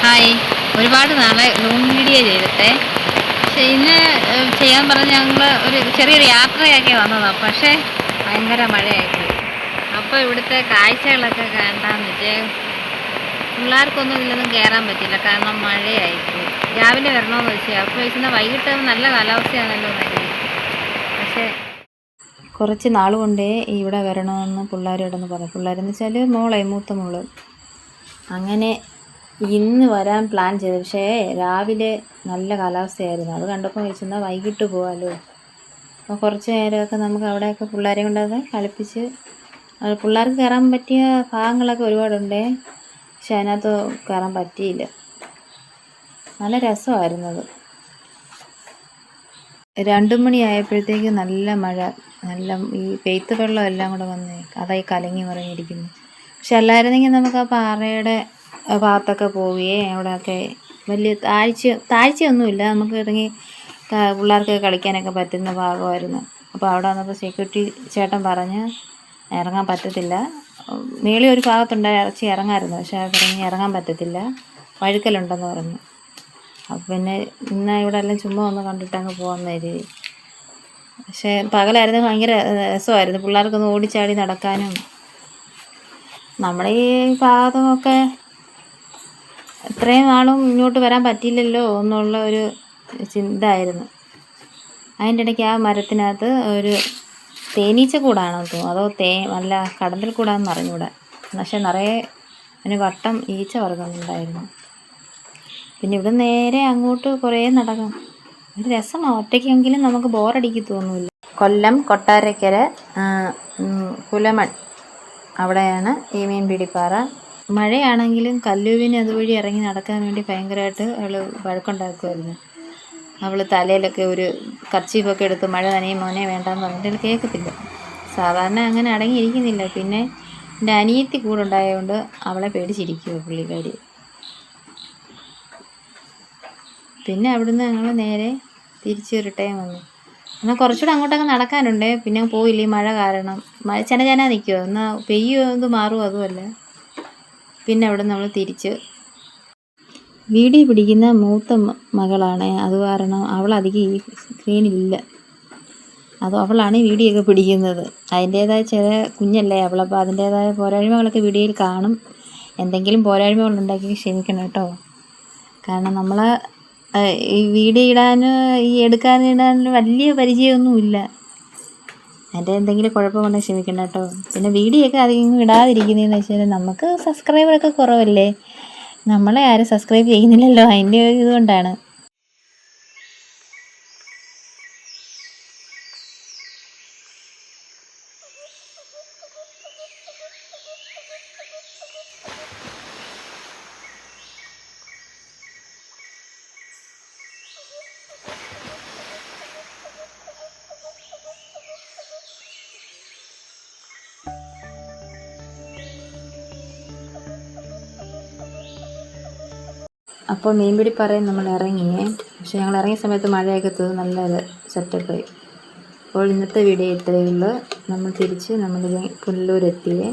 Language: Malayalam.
ഹായ്. ഒരുപാട് നാളെ ലോങ് വീഡിയോ ചെയ്തിട്ടേ. പക്ഷെ ഇന്ന് ചെയ്യാൻ പറഞ്ഞ് ഞങ്ങൾ ഒരു ചെറിയൊരു യാത്രയൊക്കെ വന്നതാണ്. പക്ഷേ ഭയങ്കര മഴയായിപ്പോയി. അപ്പോൾ ഇവിടുത്തെ കാഴ്ചകളൊക്കെ കണ്ടാന്ന് വെച്ചാൽ പിള്ളേർക്കൊന്നും ഇതിലൊന്നും കയറാൻ പറ്റില്ല, കാരണം മഴയായിപ്പോയി. രാവിലെ വരണമെന്ന് വെച്ചാൽ അപ്പോൾ വെച്ചാൽ വൈകിട്ട് നല്ല കാലാവസ്ഥയാണല്ലോ എന്ന്. പക്ഷേ കുറച്ച് നാൾ കൊണ്ടേ ഇവിടെ വരണമെന്ന് പിള്ളേരോടൊന്ന് പറഞ്ഞു. പിള്ളേരെന്ന് വെച്ചാൽ മൂത്ത മോള്. അങ്ങനെ ഇന്ന് വരാൻ പ്ലാൻ ചെയ്തു. പക്ഷേ രാവിലെ നല്ല കാലാവസ്ഥയായിരുന്നു. അത് കണ്ടപ്പോൾ വെച്ചെന്നാൽ വൈകിട്ട് പോകാമല്ലോ. അപ്പോൾ കുറച്ച് നേരമൊക്കെ നമുക്ക് അവിടെയൊക്കെ പിള്ളേരെ കൊണ്ടത് കളിപ്പിച്ച്, അത് പിള്ളേർക്ക് കയറാൻ പറ്റിയ ഭാഗങ്ങളൊക്കെ ഒരുപാടുണ്ടേ. പക്ഷെ അതിനകത്ത് കയറാൻ പറ്റിയില്ല. നല്ല രസമായിരുന്നു അത്. 2 മണിയായപ്പോഴത്തേക്ക് നല്ല മഴ, നല്ല ഈ പെയ്ത്ത് വെള്ളം എല്ലാം കൂടെ വന്ന് അതായി കലങ്ങി മറിഞ്ഞിരിക്കുന്നു. പക്ഷെ അല്ലായിരുന്നെങ്കിൽ നമുക്ക് ആ പാറയുടെ ഭാഗത്തൊക്കെ പോവുകയും അവിടെയൊക്കെ വലിയ താഴ്ചയൊന്നുമില്ല, നമുക്ക് ഇറങ്ങി പിള്ളേർക്ക് കളിക്കാനൊക്കെ പറ്റുന്ന ഭാഗമായിരുന്നു. അപ്പോൾ അവിടെ വന്നപ്പോൾ സെക്യൂരിറ്റി ചേട്ടൻ പറഞ്ഞ് ഇറങ്ങാൻ പറ്റത്തില്ല. മേളിൽ ഒരു ഭാഗത്തുണ്ട് ഇറങ്ങാമായിരുന്നു, പക്ഷേ അത് ഇറങ്ങാൻ പറ്റത്തില്ല, വഴുക്കലുണ്ടെന്ന് പറഞ്ഞു. അപ്പം പിന്നെ ഇന്ന് ഇവിടെ എല്ലാം ചുമ്മാ ഒന്ന് കണ്ടിട്ട് അങ്ങ് പോകുന്ന രീതി. പക്ഷേ പകലായിരുന്നു ഭയങ്കര രസമായിരുന്നു, പിള്ളേർക്കൊന്ന് ഓടിച്ചാടി നടക്കാനും. നമ്മുടെ ഈ ഭാഗത്തുമൊക്കെ ഇത്രയും നാളും ഇങ്ങോട്ട് വരാൻ പറ്റിയില്ലല്ലോ എന്നുള്ള ഒരു ചിന്തയായിരുന്നു. അതിൻ്റെ ഇടയ്ക്ക് ആ മരത്തിനകത്ത് ഒരു തേനീച്ച കൂടാണെന്ന് തോന്നുന്നു, അതോ അല്ല കടന്തൽ കൂടാന്ന് അറിഞ്ഞൂടെ. പക്ഷെ നിറയെ അതിന് വട്ടം ഈച്ച വറുക്കുന്നുണ്ടായിരുന്നു. പിന്നെ ഇവിടെ നേരെ അങ്ങോട്ട് കുറേ നടക്കാം. ഒരു രസമാണ്, ഒറ്റയ്ക്കെങ്കിലും നമുക്ക് ബോറടിക്ക് തോന്നില്ല. കൊല്ലം കൊട്ടാരക്കര പുലമൺ അവിടെയാണ് ഈ മീൻപിടിപ്പാറ. മഴയാണെങ്കിലും കല്ലൂവിന് അതുവഴി ഇറങ്ങി നടക്കാൻ വേണ്ടി ഭയങ്കരമായിട്ട് അവൾ വഴക്കുണ്ടാക്കുമായിരുന്നു. അവൾ തലയിലൊക്കെ ഒരു കർച്ചീഫൊക്കെ എടുത്ത് മഴ നനയും മോനെ വേണ്ടാന്ന് പറഞ്ഞിട്ട് കേൾക്കത്തില്ല. സാധാരണ അങ്ങനെ അടങ്ങിയിരിക്കുന്നില്ല. പിന്നെ എൻ്റെ അനിയത്തി കൂടെ ഉണ്ടായതുകൊണ്ട് അവളെ പേടിച്ചിരിക്കുമോ പുള്ളിക്കാരി. പിന്നെ അവിടുന്ന് ഞങ്ങൾ നേരെ തിരിച്ച് റിട്ടേൺ വന്നു. എന്നാൽ കുറച്ചുകൂടെ അങ്ങോട്ടൊക്കെ നടക്കാനുണ്ട്. പിന്നെ പോയില്ല, ഈ മഴ കാരണം. ചെന നിൽക്കുമോ, എന്നാൽ പെയ്യോ ഇത് മാറുമോ അതുമല്ല. പിന്നെ അവിടെ നമ്മൾ തിരിച്ച് വീഡിയോ പിടിക്കുന്ന മൂത്ത മകളാണ്, അത് കാരണം അവളധികം ഈ സ്ക്രീനിലില്ല. അവളാണ് വീഡിയോ ഒക്കെ പിടിക്കുന്നത്. അതിൻ്റേതായ ചില കുഞ്ഞല്ലേ അവളപ്പോൾ അതിൻ്റേതായ പോരായ്മകളൊക്കെ വീഡിയോയിൽ കാണും. എന്തെങ്കിലും പോരായ്മകളുണ്ടാക്കി ക്ഷമിക്കണം കേട്ടോ. കാരണം നമ്മൾ ഈ വീഡിയോ എടുക്കാനിടാൻ വലിയ പരിചയമൊന്നുമില്ല. അതിൻ്റെ എന്തെങ്കിലും കുഴപ്പമുണ്ടെങ്കിൽ ക്ഷമിക്കണം കേട്ടോ. പിന്നെ വീഡിയോ ഒക്കെ അധികം ഇടാതിരിക്കുന്നതെന്ന് വെച്ചാൽ നമുക്ക് സബ്സ്ക്രൈബറൊക്കെ കുറവല്ലേ, നമ്മളെ ആരും സബ്സ്ക്രൈബ് ചെയ്യുന്നില്ലല്ലോ, അതിൻ്റെ ഒരു ഇതുകൊണ്ടാണ്. അപ്പോൾ മീൻപിടിപ്പാറയിൽ നമ്മൾ ഇറങ്ങിയേ. പക്ഷെ ഞങ്ങൾ ഇറങ്ങിയ സമയത്ത് മഴയൊക്കെ തീർന്ന് നല്ലൊരു സെറ്റപ്പായി. അപ്പോൾ ഇന്നത്തെ വീഡിയോ ഇത്രയേ ഉള്ളൂ. നമ്മൾ തിരിച്ച് പുനലൂരെത്തിയേ.